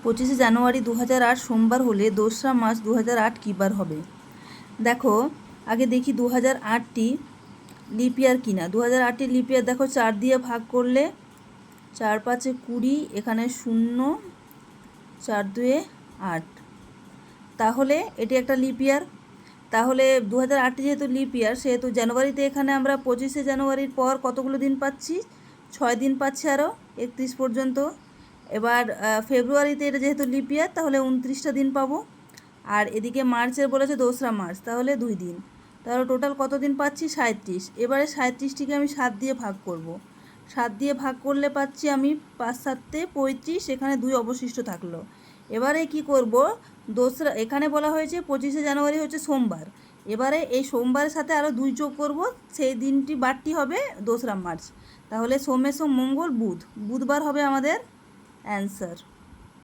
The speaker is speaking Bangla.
25 জানুয়ারি 2008 সোমবার হলে 2রা মার্চ 2008 কী বার হবে? দেখো আগে দেখি 2008টি লিপ ইয়ার কিনা। 2008টি লিপ ইয়ার দেখো 4 দিয়ে ভাগ করলে 4 5 20, এখানে 0, 4 2 8, তাহলে এটি একটা লিপ ইয়ার। তাহলে 2008টি যেহেতু লিপ ইয়ার, সেহেতু জানুয়ারিতে এখানে আমরা 25 জানুয়ারির পর কতগুলো দিন পাচ্ছি? 6 দিন পাচ্ছি, আরও 31 পর্যন্ত। এবার ফেব্রুয়ারিতে এটা যেহেতু লিপ ইয়ার, তাহলে 29টা দিন পাবো। আর এদিকে মার্চের বলেছে 2রা মার্চ, তাহলে 2 দিন। তাহলে টোটাল কত দিন পাচ্ছি? 37। এবারে 37টিকে আমি 7 দিয়ে ভাগ করব। 7 দিয়ে ভাগ করলে পাচ্ছি আমি 5 7 35, এখানে 2 অবশিষ্ট থাকলো। এবারে কি করব? এখানে বলা হয়েছে 25 জানুয়ারি হচ্ছে সোমবার। এবারে এই সোমবারের সাথে আরও 2 যোগ করব, সেই দিনটি বারটি হবে 2রা মার্চ। তাহলে সোমের সোম মঙ্গল বুধবার হবে আমাদের অ্যান্সার।